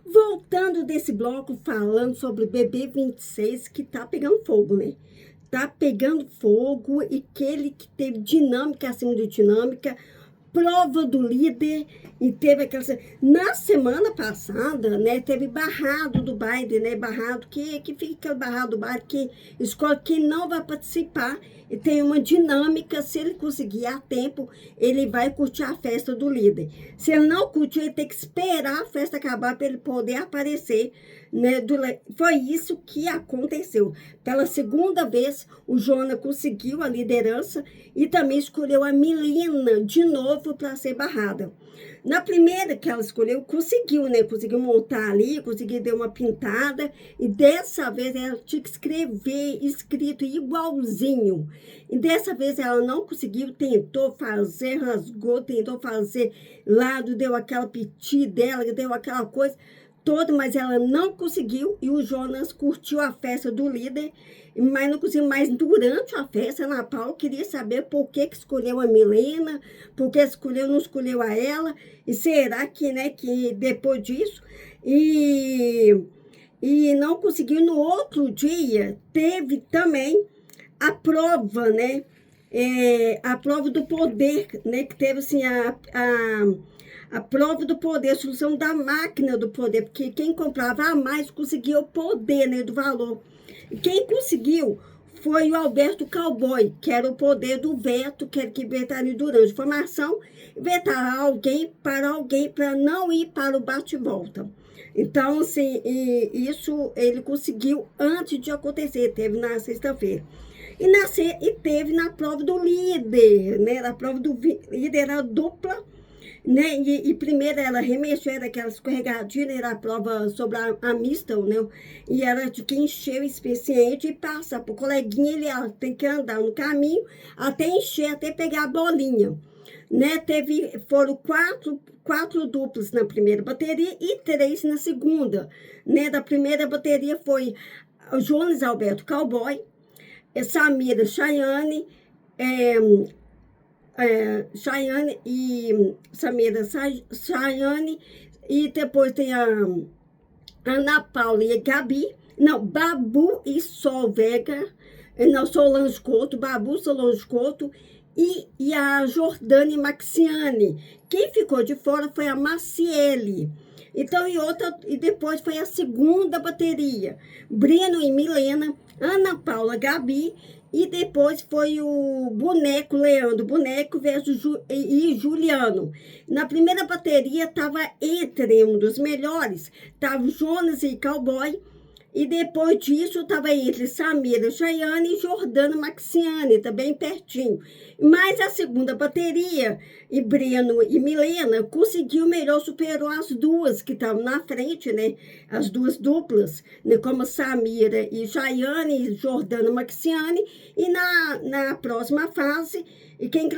Voltando desse bloco falando sobre bebê 26 que tá pegando fogo, né? Tá pegando fogo e aquele que teve dinâmica acima de dinâmica, prova do líder e teve aquela... Na semana passada, né, teve barrado do Biden, né, barrado que fica barrado do Biden, que escolhe quem não vai participar e tem uma dinâmica, se ele conseguir a tempo, ele vai curtir a festa do líder. Se ele não curtir, ele tem que esperar a festa acabar para ele poder aparecer, né, foi isso que aconteceu. Pela segunda vez, o Jonas conseguiu a liderança e também escolheu a Milena de novo para ser barrada. Na primeira que ela escolheu, conseguiu, né? Conseguiu montar ali, conseguiu dar uma pintada. E dessa vez ela tinha que escrever escrito igualzinho. E dessa vez ela não conseguiu, tentou fazer, rasgou, tentou fazer lado, deu aquela piti dela, deu aquela coisa toda, mas ela não conseguiu. E o Jonas curtiu a festa do líder, mas não conseguiu. Mas durante a festa, Ana Paula queria saber por que escolheu a Milena, por que escolheu, não escolheu a ela, e será que, né, que depois disso, e não conseguiu. No outro dia, teve também a prova, né, a prova do poder, né, que teve assim, a prova do poder, a solução da máquina do poder, porque quem comprava a mais conseguia o poder, né, do valor. E quem conseguiu foi o Alberto Cowboy, que era o poder do veto, que era que vetaria durante a formação, vetar alguém para não ir para o bate-volta. Então, assim, isso ele conseguiu antes de acontecer, teve na sexta-feira. E teve na prova do líder, né? Na prova do líder era dupla, né? E primeiro ela remexeu, era aquela escorregadinha, era a prova sobre a mista, né? E era de quem encher o expediente e passa pro coleguinha, ela tem que andar no caminho até encher, até pegar a bolinha, né? Foram quatro duplos na primeira bateria e 3 na segunda, né? Da primeira bateria foi o Jones Alberto Cowboy, Samira Chayane, Chayane e Samira Chayane, e depois tem a Ana Paula e a Gabi, não, Babu e Sol Vega, não, Solange Couto, Babu, Solange Couto, e a Jordane Maxiane. Quem ficou de fora foi a Maciele. Então, e depois foi a segunda bateria, Breno e Milena, Ana Paula, Gabi, e depois foi o Boneco, Leandro Boneco versus e Juliano. Na primeira bateria estava entre um dos melhores, estava Jonas e Cowboy, e depois disso estava entre Samira Chayane e Jordana Maxiane, também pertinho. Mas a segunda bateria, e Breno e Milena, conseguiu melhor, superou as duas que estavam na frente, né? As duas duplas, né? Como Samira e Chayane e Jordana Maxiane. E na próxima fase, e quem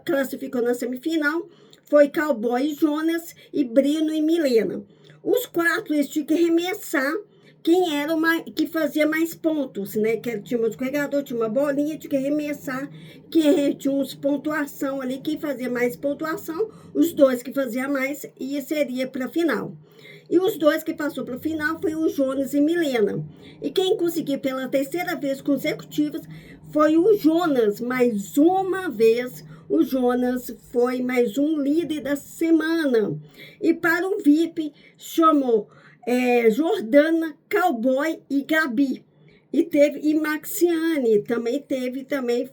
classificou na semifinal foi Cowboy Jonas e Breno e Milena. Os quatro eles tinham que arremessar quem era que fazia mais pontos, né? Que tinha um escorregador, tinha uma bolinha, tinha que arremessar, que tinha uns pontuação ali, quem fazia mais pontuação, os dois que faziam mais, e seria para a final. E os dois que passou para a final foi o Jonas e Milena. E quem conseguiu pela terceira vez consecutiva foi o Jonas. Mais uma vez, o Jonas foi mais um líder da semana. E para o VIP, chamou Jordana, Cowboy e Gabi. E Maxiane também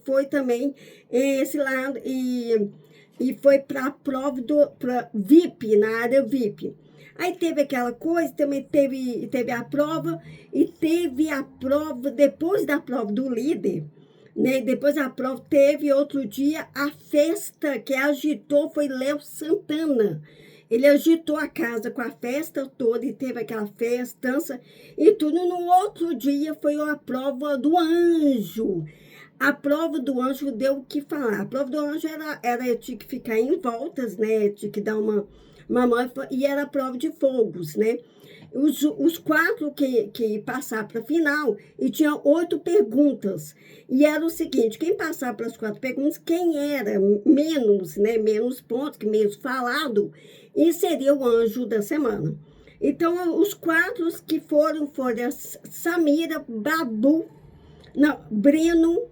foi também esse lado, e foi para a prova pra VIP, na área VIP. Aí teve aquela coisa, também teve a prova, e teve a prova, depois da prova do líder, né? Depois da prova, teve outro dia a festa que agitou, foi Léo Santana. Ele agitou a casa com a festa toda e teve aquela festança e tudo. No outro dia foi a prova do anjo. A prova do anjo deu o que falar. A prova do anjo era tinha que ficar em voltas, né? Tinha que dar uma mão, e era a prova de fogos, né? Os quatro que passaram para a final, e tinha 8 perguntas. E era o seguinte, quem passava para as 4 perguntas, quem era menos, né, menos pontos, que menos falado, e seria o anjo da semana. Então, os quatro que foram a Samira, Babu, não, Breno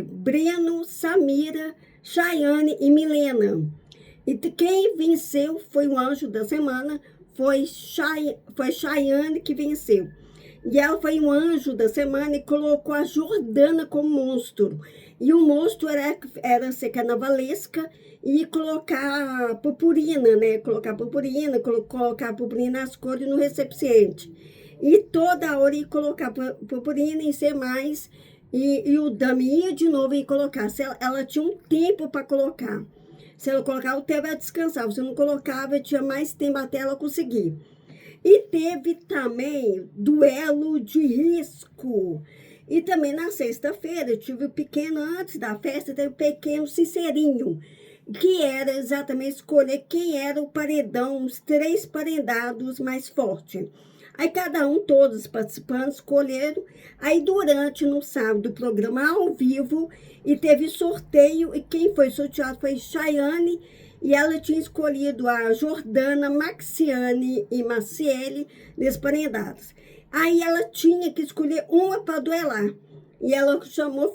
Breno, Samira, Chayane e Milena. E quem venceu foi o anjo da semana, foi Chayane que venceu. E ela foi um anjo da semana e colocou a Jordana como monstro. E o monstro era ser carnavalesca e colocar purpurina, né? Colocar purpurina nas cores no recipiente. E toda hora ia colocar purpurina e ser mais. E o dame ia de novo e colocar. Ela tinha um tempo para colocar. Se ela colocava, o tempo era descansar. Se não colocava, tinha mais tempo até ela conseguir. E teve também duelo de risco. E também na sexta-feira, eu tive o pequeno, antes da festa, teve o pequeno sincerinho, que era exatamente escolher quem era o paredão, os 3 paredados mais fortes. Aí cada um, todos os participantes escolheram. Aí durante, no sábado, o programa ao vivo, e teve sorteio, e quem foi sorteado foi Chayane, e ela tinha escolhido a Jordana, Maxiane e Maciele, desparendados. Aí ela tinha que escolher uma para duelar. E ela chamou,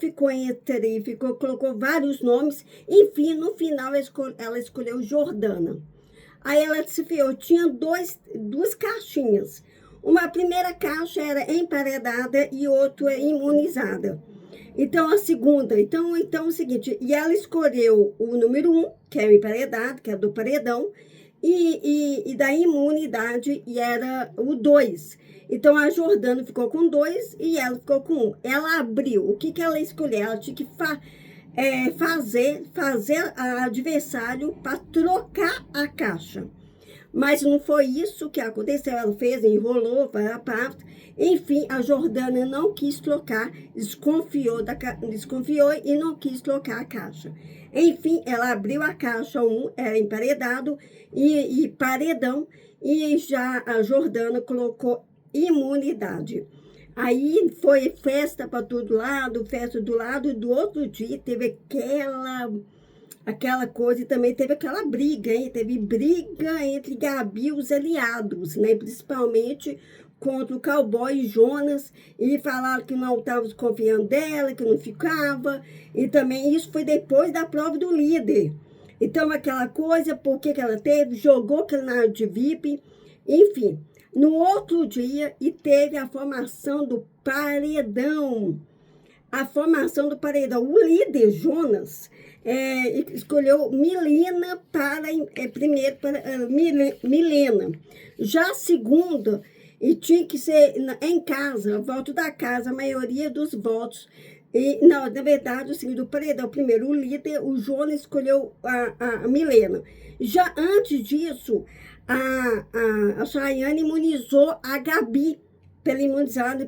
colocou vários nomes. Enfim, no final ela escolheu Jordana. Aí ela desfiou, tinha duas caixinhas. Uma primeira caixa era emparedada e outra imunizada. Então, a segunda, então é o seguinte, e ela escolheu o número 1, que é o emparedado, que é do paredão, e da imunidade, e era o 2. Então, a Jordana ficou com 2 e ela ficou com 1. Ela abriu, o que ela escolheu? Ela tinha que fazer a adversário para trocar a caixa. Mas não foi isso que aconteceu, ela fez, enrolou, para a parte. Enfim, a Jordana não quis trocar, desconfiou e não quis trocar a caixa. Enfim, ela abriu a caixa 1, era emparedado e paredão, e já a Jordana colocou imunidade. Aí foi festa para todo lado, festa do lado, e do outro dia teve aquela coisa, e também teve aquela briga, hein? Teve briga entre Gabi e os aliados, né? Principalmente contra o cowboy e Jonas, e falaram que não estavam desconfiando dela, que não ficava, e também isso foi depois da prova do líder. Então, aquela coisa, por que ela teve, jogou aquele na de VIP, enfim. No outro dia, e teve a formação do paredão. A formação do paredão. O líder, Jonas, escolheu Milena primeiro para Milena. Já a segunda, e tinha que ser em casa, voto da casa, a maioria dos votos. E, não, na verdade, assim, do paredão, primeiro o líder, o Jonas escolheu a Milena. Já antes disso, a Chayane imunizou a Gabi,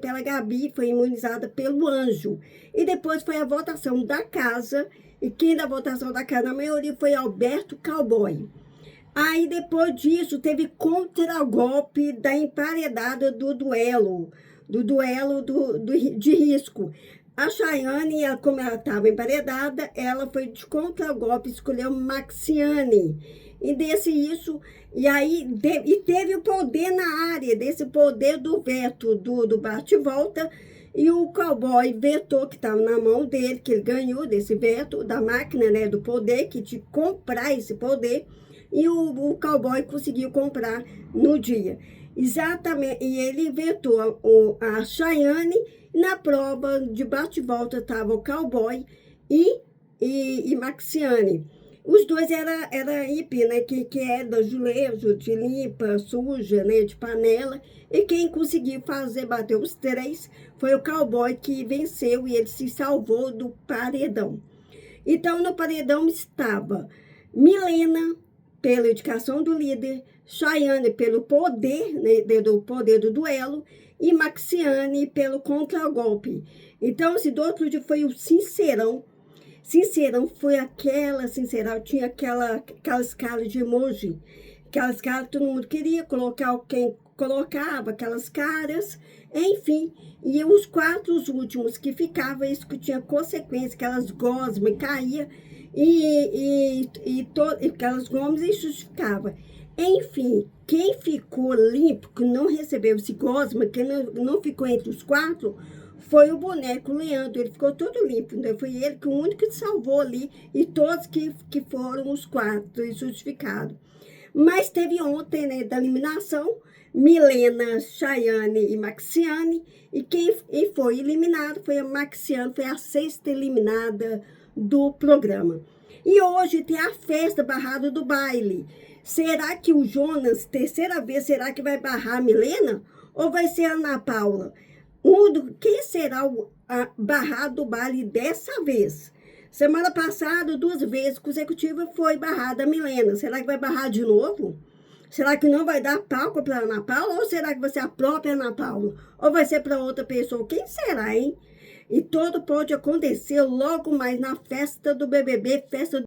pela Gabi, foi imunizada pelo anjo. E depois foi a votação da casa, e quem da votação da casa, a maioria, foi Alberto Cowboy. Aí, depois disso, teve contragolpe da emparedada do duelo de risco. A Chayane, como ela estava emparedada, ela foi de contragolpe, escolheu Maxiane. E e aí teve o poder na área, desse poder do veto, do bate-volta, e o cowboy vetou, que estava na mão dele, que ele ganhou desse veto, da máquina, né, do poder, que tinha que comprar esse poder, e o cowboy conseguiu comprar no dia. Exatamente, e ele vetou a Chayane. Na prova de bate-volta estava o cowboy e Maxiane. Os dois era hippie, né? Que é do azulejo, de limpa, suja, né? De panela. E quem conseguiu bater os 3, foi o cowboy que venceu e ele se salvou do paredão. Então, no paredão estava Milena, pela indicação do líder, Chayane pelo poder, né? Do poder do duelo, e Maxiane pelo contragolpe. Então, do outro dia foi o Sincerão. Sincerão foi tinha aquelas caras de emoji, aquelas caras que todo mundo queria colocar, quem colocava aquelas caras, enfim. E os 4 últimos que ficavam, isso que tinha consequência, aquelas gosmas caía e aquelas gomas, isso ficava. Enfim, quem ficou limpo, que não recebeu esse gosma, que não ficou entre os quatro, foi o boneco Leandro. Ele ficou todo limpo, né? Foi ele que o único que salvou ali, e todos que foram os quatro justificados. Mas teve ontem, né, da eliminação, Milena, Chayane e Maxiane, e quem foi eliminado foi a Maxiane, foi a sexta eliminada do programa. E hoje tem a festa barrada do baile. Será que o Jonas, terceira vez, será que vai barrar a Milena? Ou vai ser a Ana Paula? Quem será o barrado do baile dessa vez? Semana passada, 2 vezes consecutivas, foi barrada a Milena. Será que vai barrar de novo? Será que não vai dar palco para Ana Paula? Ou será que vai ser a própria Ana Paula? Ou vai ser para outra pessoa? Quem será, hein? E tudo pode acontecer logo mais na festa do BBB, festa